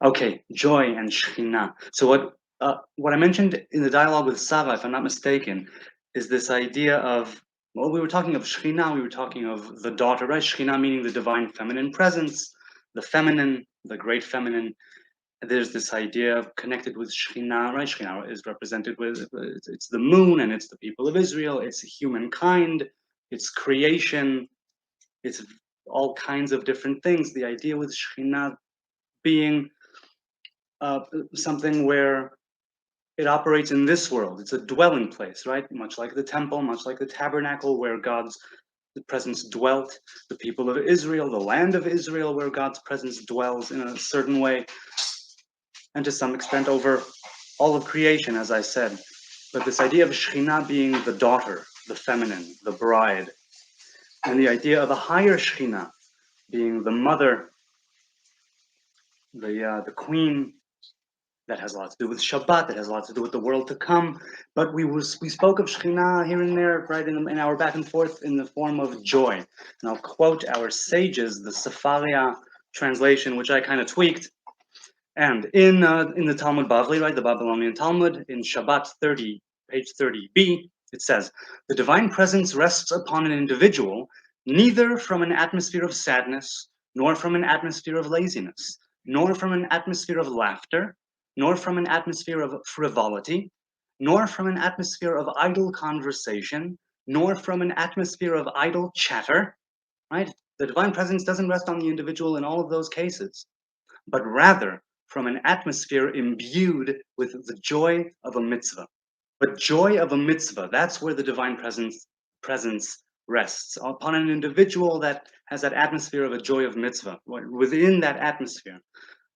Okay, joy and Shekhinah. So what I mentioned in the dialogue with Sava, if I'm not mistaken, is this idea of, well, we were talking of Shekhinah, we were talking of the daughter, right? Shekhinah meaning the divine feminine presence, the feminine, the great feminine. There's this idea of connected with Shekhinah, right? Shekhinah is represented with it's the moon and it's the people of Israel, it's humankind, it's creation, it's all kinds of different things. The idea with Shekhinah being uh, something where it operates in this world. It's a dwelling place, right? Much like the temple, much like the tabernacle where God's presence dwelt, the people of Israel, the land of Israel where God's presence dwells in a certain way, and to some extent over all of creation, as I said. But this idea of Shekhinah being the daughter, the feminine, the bride, and the idea of a higher Shekhinah being the mother, the queen, that has a lot to do with Shabbat. That has a lot to do with the world to come. But we spoke of Shekhinah here and there, right, in our back and forth in the form of joy. And I'll quote our sages, the Sefaria translation, which I kind of tweaked. And in the Talmud Bavli, right, the Babylonian Talmud, in Shabbat 30, page 30b, it says, the divine presence rests upon an individual neither from an atmosphere of sadness, nor from an atmosphere of laziness, nor from an atmosphere of laughter, nor from an atmosphere of frivolity, nor from an atmosphere of idle conversation, nor from an atmosphere of idle chatter, right? The divine presence doesn't rest on the individual in all of those cases, but rather from an atmosphere imbued with the joy of a mitzvah. But joy of a mitzvah, that's where the divine presence rests upon an individual that has that atmosphere of a joy of mitzvah within that atmosphere.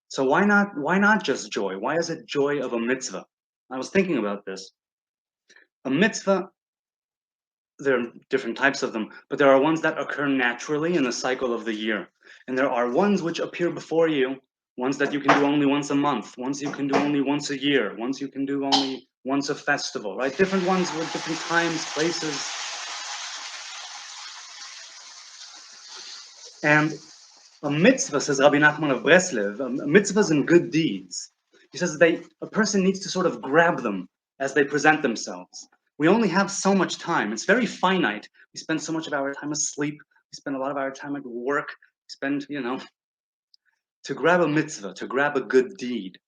So why not just joy? Why is it joy of a mitzvah? I was thinking about this. A mitzvah, there are different types of them, but there are ones that occur naturally in the cycle of the year. And there are ones which appear before you, ones that you can do only once a month, ones you can do only once a year, ones you can do only once a festival, right? Different ones with different times, places. And a mitzvah, says Rabbi Nachman of Breslev, mitzvahs and good deeds. He says a person needs to sort of grab them as they present themselves. We only have so much time. It's very finite. We spend so much of our time asleep. We spend a lot of our time at work. We spend, to grab a mitzvah, to grab a good deed,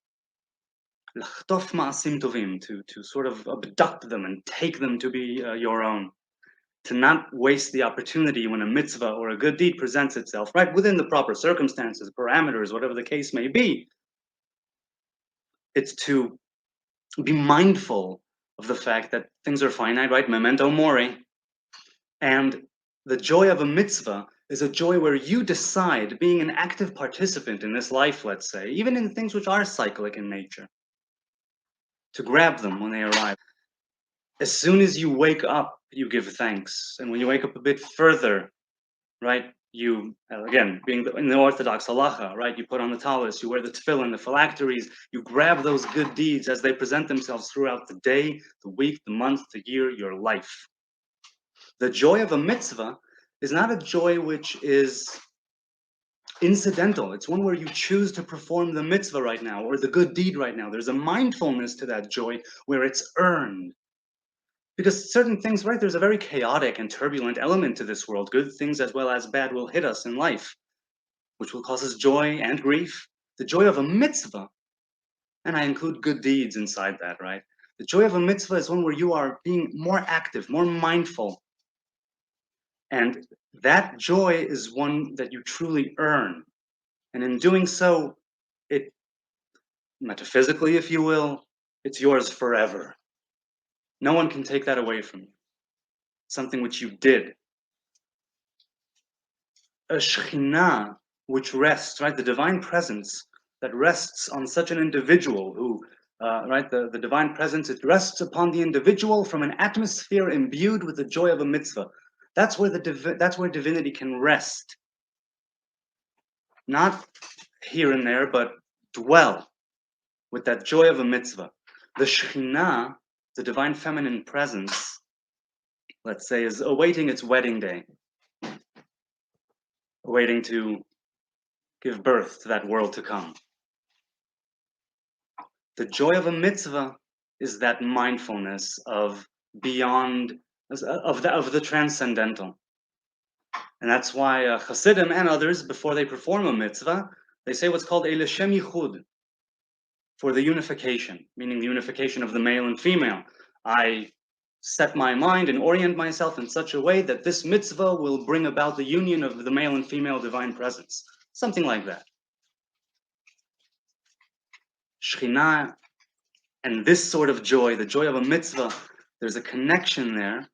to sort of abduct them and take them to be your own, to not waste the opportunity when a mitzvah or a good deed presents itself, right, within the proper circumstances, parameters, whatever the case may be. It's to be mindful of the fact that things are finite, right? Memento mori. And the joy of a mitzvah is a joy where you decide, being an active participant in this life, let's say, even in things which are cyclic in nature, to grab them when they arrive. As soon as you wake up, you give thanks. And when you wake up a bit further, right, you, again, being in the Orthodox halacha, right, you put on the talis, you wear the tefillin, the phylacteries, you grab those good deeds as they present themselves throughout the day, the week, the month, the year, your life. The joy of a mitzvah is not a joy which is incidental. It's one where you choose to perform the mitzvah right now or the good deed right now. There's a mindfulness to that joy where it's earned. Because certain things, right, there's a very chaotic and turbulent element to this world. Good things as well as bad will hit us in life, which will cause us joy and grief. The joy of a mitzvah, and I include good deeds inside that, right? The joy of a mitzvah is one where you are being more active, more mindful. And that joy is one that you truly earn. And in doing so, it, metaphysically, if you will, it's yours forever. No one can take that away from you. Something which you did. A Shekhinah which rests, right, the divine presence that rests on such an individual who, right, the divine presence, it rests upon the individual from an atmosphere imbued with the joy of a mitzvah. That's where that's where divinity can rest. Not here and there, but dwell with that joy of a mitzvah. The Shekhinah, the divine feminine presence, let's say, is awaiting its wedding day, awaiting to give birth to that world to come. The joy of a mitzvah is that mindfulness of beyond, of the transcendental. And that's why Hasidim and others, before they perform a mitzvah, they say what's called a l'shem yichud, for the unification, meaning the unification of the male and female. I set my mind and orient myself in such a way that this mitzvah will bring about the union of the male and female divine presence. Something like that. Shekhinah and this sort of joy, the joy of a mitzvah, there's a connection there